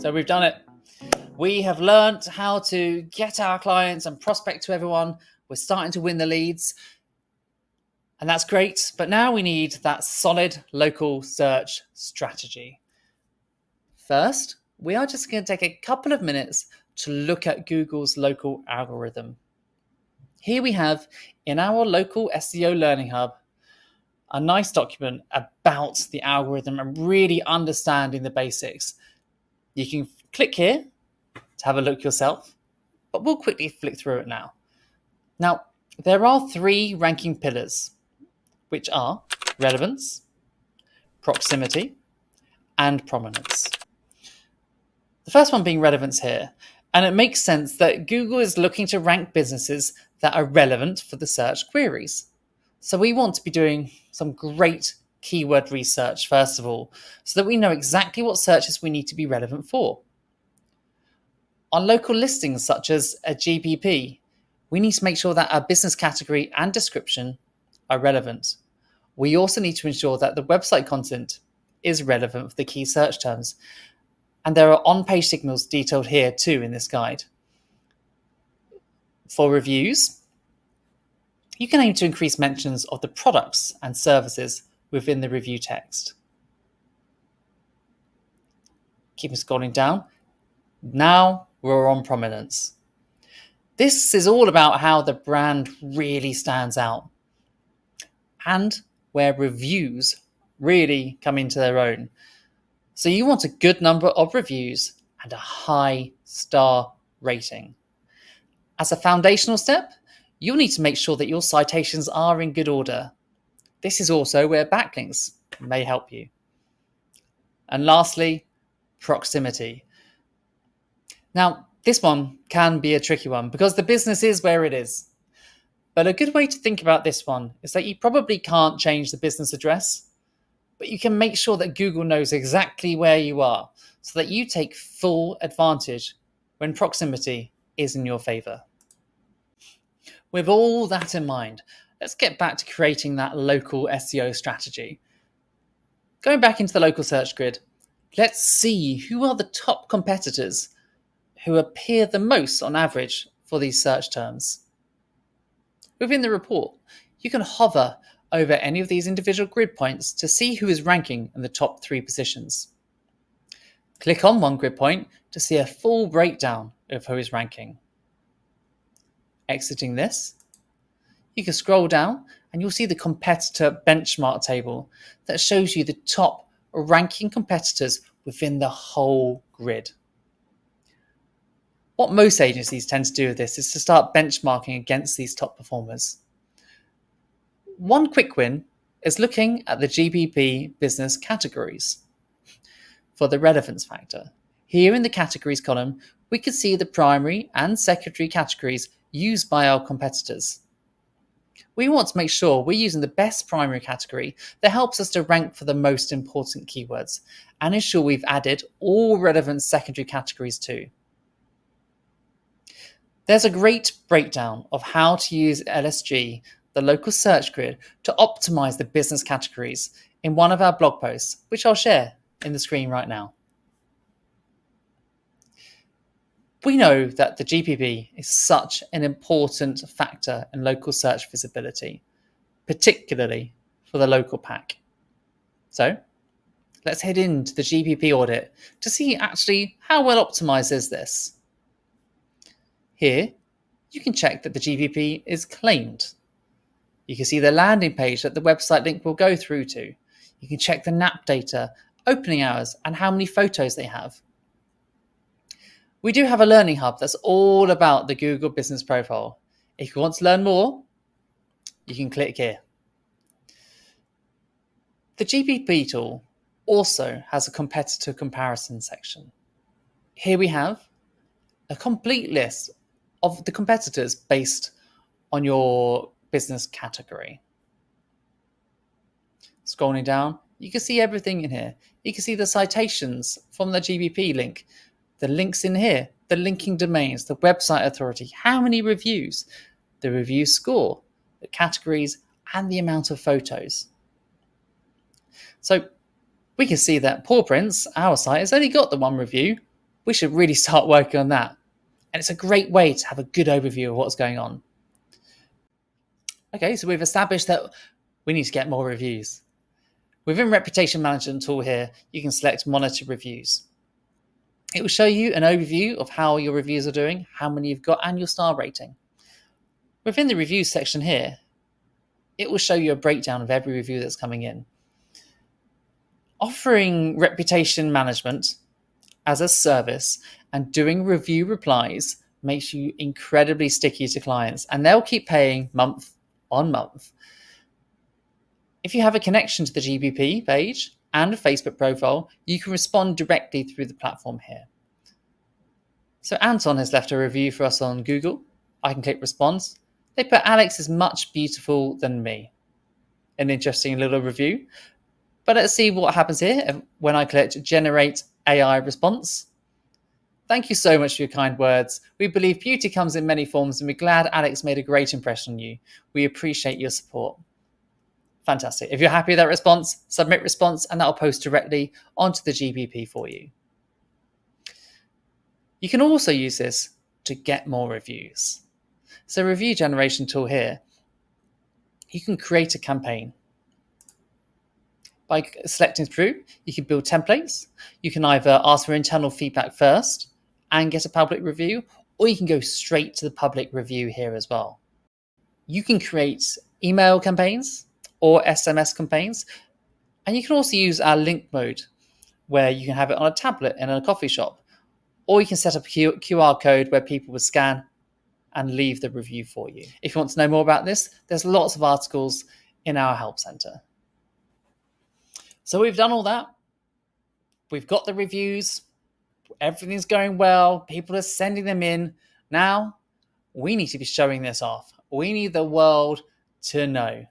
So we've done it. We have learned how to get our clients and prospect to everyone. We're starting to win the leads. And that's great. But now we need that solid local search strategy. First, we are just going to take a couple of minutes to look at Google's local algorithm. Here we have in our local SEO Learning Hub a nice document about the algorithm and really understanding the basics. You can click here to have a look yourself, but we'll quickly flick through it now. Now, there are 3 ranking pillars, which are relevance, proximity, and prominence. The first one being relevance here, and it makes sense that Google is looking to rank businesses that are relevant for the search queries. So we want to be doing some great keyword research, first of all, so that we know exactly what searches we need to be relevant for. On local listings such as a GBP, we need to make sure that our business category and description are relevant. We also need to ensure that the website content is relevant for the key search terms. And there are on-page signals detailed here too in this guide. For reviews, you can aim to increase mentions of the products and services within the review text. Keep scrolling down. Now we're on prominence. This is all about how the brand really stands out and where reviews really come into their own. So you want a good number of reviews and a high star rating. As a foundational step, you'll need to make sure that your citations are in good order. This is also where backlinks may help you. And lastly, proximity. Now, this one can be a tricky one because the business is where it is. But a good way to think about this one is that you probably can't change the business address, but you can make sure that Google knows exactly where you are so that you take full advantage when proximity is in your favor. With all that in mind, let's get back to creating that local SEO strategy. Going back into the local search grid, let's see who are the top competitors who appear the most on average for these search terms. Within the report, you can hover over any of these individual grid points to see who is ranking in the top 3 positions. Click on one grid point to see a full breakdown of who is ranking. Exiting this, you can scroll down and you'll see the competitor benchmark table that shows you the top ranking competitors within the whole grid. What most agencies tend to do with this is to start benchmarking against these top performers. One quick win is looking at the GBP business categories. For the relevance factor, here in the categories column, we can see the primary and secondary categories used by our competitors. We want to make sure we're using the best primary category that helps us to rank for the most important keywords and ensure we've added all relevant secondary categories too. There's a great breakdown of how to use LSG, the local search grid, to optimize the business categories in one of our blog posts, which I'll share in the screen right now. We know that the GPP is such an important factor in local search visibility, particularly for the local pack. So let's head into the GPP audit to see actually how well optimized is this. Here, you can check that the GPP is claimed. You can see the landing page that the website link will go through to. You can check the NAP data, opening hours, and how many photos they have. We do have a learning hub that's all about the Google Business Profile. If you want to learn more, you can click here. The GPP tool also has a competitor comparison section. Here we have a complete list of the competitors based on your business category. Scrolling down, you can see everything in here. You can see the citations from the GBP link, the links in here, the linking domains, the website authority, how many reviews, the review score, the categories, and the amount of photos. So we can see that Paw Prints, our site, has only got the 1 review, We should really start working on that. And it's a great way to have a good overview of what's going on. Okay, so we've established that we need to get more reviews. Within Reputation Management tool here, you can select Monitor Reviews. It will show you an overview of how your reviews are doing, how many you've got, and your star rating. Within the reviews section here, it will show you a breakdown of every review that's coming in. Offering reputation management as a service and doing review replies makes you incredibly sticky to clients, and they'll keep paying month on month. If you have a connection to the GBP page and a Facebook profile, you can respond directly through the platform here. So Anton has left a review for us on Google. I can click response. They put Alex is much beautiful than me. An interesting little review. But let's see what happens here when I click generate AI response. Thank you so much for your kind words. We believe beauty comes in many forms, and we're glad Alex made a great impression on you. We appreciate your support. Fantastic. If you're happy with that response, submit response, and that'll post directly onto the GBP for you. You can also use this to get more reviews. So review generation tool here, you can create a campaign. By selecting through, you can build templates. You can either ask for internal feedback first and get a public review, or you can go straight to the public review here as well. You can create email campaigns or SMS campaigns, and you can also use our link mode, where you can have it on a tablet in a coffee shop, or you can set up a QR code where people will scan and leave the review for you. If you want to know more about this, there's lots of articles in our help center. So we've done all that. We've got the reviews. Everything's going well. People are sending them in. Now we need to be showing this off. We need the world to know.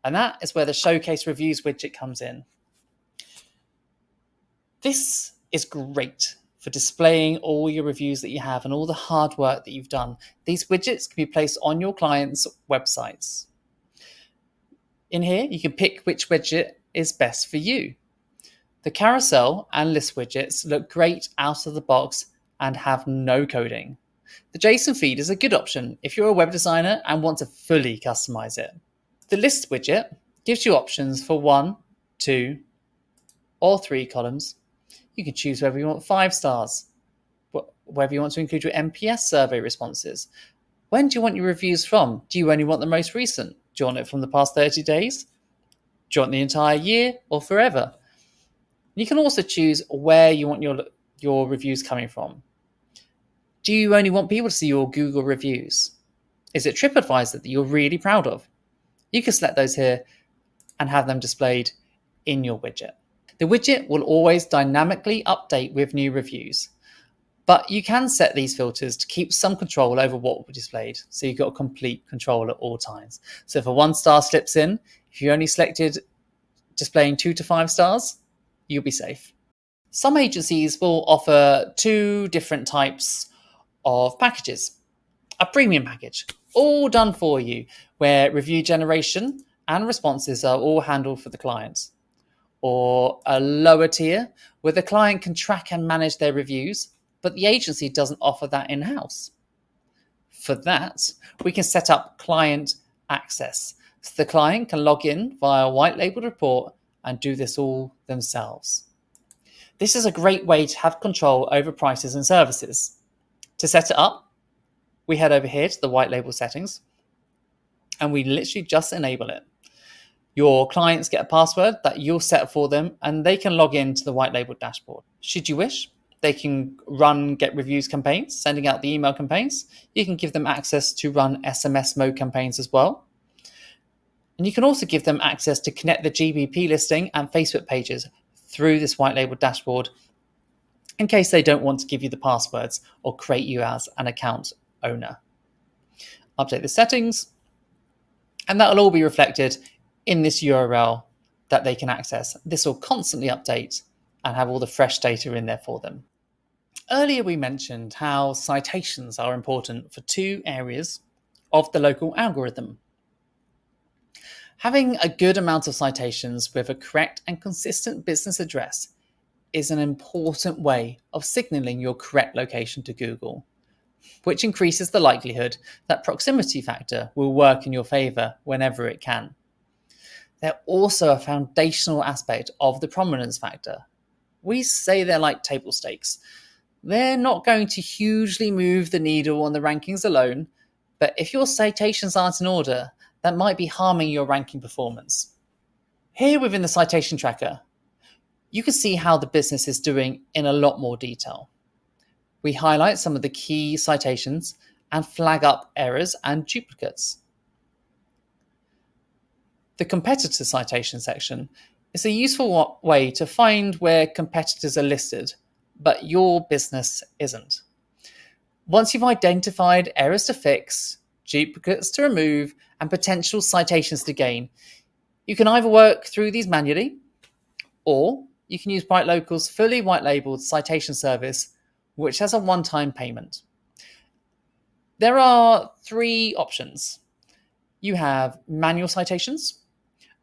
And that is where the Showcase Reviews widget comes in. This is great for displaying all your reviews that you have and all the hard work that you've done. These widgets can be placed on your clients' websites. In here, you can pick which widget is best for you. The carousel and list widgets look great out of the box and have no coding. The JSON feed is a good option if you're a web designer and want to fully customize it. The list widget gives you options for 1, 2, or 3 columns. You can choose whether you want 5 stars, whether you want to include your NPS survey responses. When do you want your reviews from? Do you only want the most recent? Do you want it from the past 30 days? Do you want the entire year or forever? You can also choose where you want your reviews coming from. Do you only want people to see your Google reviews? Is it TripAdvisor that you're really proud of? You can select those here and have them displayed in your widget. The widget will always dynamically update with new reviews, but you can set these filters to keep some control over what will be displayed, so you've got complete control at all times. So if a 1 star slips in, if you only selected displaying 2 to 5 stars, you'll be safe. Some agencies will offer 2 different types of packages. A premium package, all done for you, where review generation and responses are all handled for the clients. Or a lower tier, where the client can track and manage their reviews, but the agency doesn't offer that in-house. For that, we can set up client access. So the client can log in via a white labeled report and do this all themselves. This is a great way to have control over prices and services. To set it up, we head over here to the white label settings and we literally just enable it. Your clients get a password that you'll set for them and they can log into the white label dashboard. Should you wish, they can run get reviews campaigns, sending out the email campaigns. You can give them access to run SMS mode campaigns as well. And you can also give them access to connect the GBP listing and Facebook pages through this white label dashboard in case they don't want to give you the passwords or create you as an account owner. Update the settings, and that will all be reflected in this URL that they can access. This will constantly update and have all the fresh data in there for them. Earlier we mentioned how citations are important for 2 areas of the local algorithm. Having a good amount of citations with a correct and consistent business address is an important way of signaling your correct location to Google, which increases the likelihood that proximity factor will work in your favour whenever it can. They're also a foundational aspect of the prominence factor. We say they're like table stakes. They're not going to hugely move the needle on the rankings alone, but if your citations aren't in order, that might be harming your ranking performance. Here within the citation tracker, you can see how the business is doing in a lot more detail. We highlight some of the key citations and flag up errors and duplicates. The competitor citation section is a useful way to find where competitors are listed, but your business isn't. Once you've identified errors to fix, duplicates to remove, and potential citations to gain, you can either work through these manually, or you can use BrightLocal's fully white-labeled citation service, which has a one-time payment. There are 3 options. You have manual citations,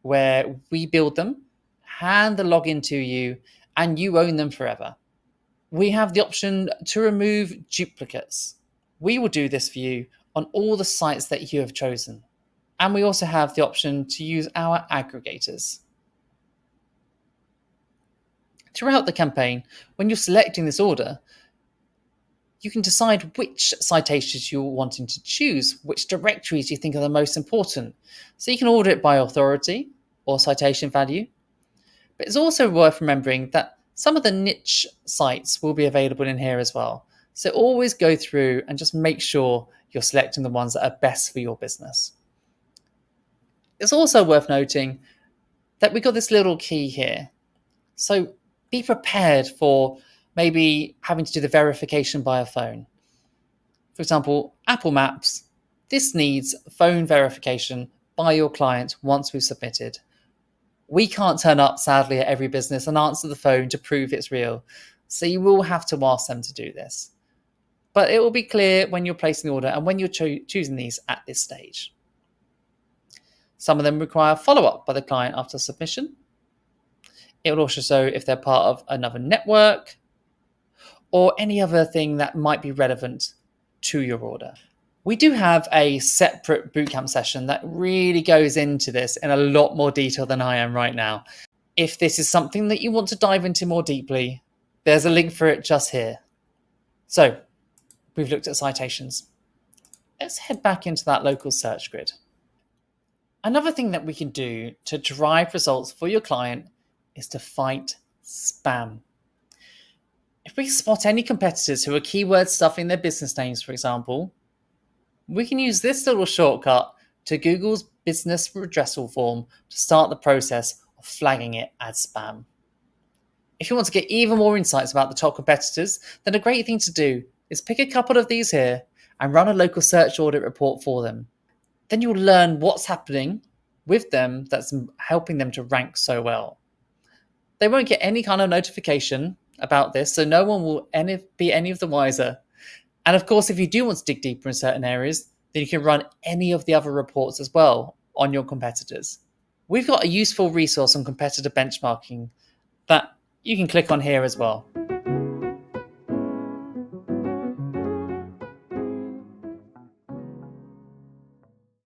where we build them, hand the login to you, and you own them forever. We have the option to remove duplicates. We will do this for you on all the sites that you have chosen. And we also have the option to use our aggregators. Throughout the campaign, when you're selecting this order, you can decide which citations you're wanting to choose, which directories you think are the most important. So you can order it by authority or citation value. But it's also worth remembering that some of the niche sites will be available in here as well. So always go through and just make sure you're selecting the ones that are best for your business. It's also worth noting that we've got this little key here. So be prepared for maybe having to do the verification by a phone. For example, Apple Maps, this needs phone verification by your client once we've submitted. We can't turn up, sadly, at every business and answer the phone to prove it's real. So you will have to ask them to do this. But it will be clear when you're placing the order and when you're choosing these at this stage. Some of them require follow-up by the client after submission. It will also show if they're part of another network or any other thing that might be relevant to your order. We do have a separate bootcamp session that really goes into this in a lot more detail than I am right now. If this is something that you want to dive into more deeply, there's a link for it just here. So, we've looked at citations. Let's head back into that local search grid. Another thing that we can do to drive results for your client is to fight spam. If we spot any competitors who are keyword stuffing their business names, for example, we can use this little shortcut to Google's business redressal form to start the process of flagging it as spam. If you want to get even more insights about the top competitors, then a great thing to do is pick a couple of these here and run a local search audit report for them. Then you'll learn what's happening with them that's helping them to rank so well. They won't get any kind of notification about this, so no one will be any of the wiser. And of course, if you do want to dig deeper in certain areas, then you can run any of the other reports as well on your competitors. We've got a useful resource on competitor benchmarking that you can click on here as well.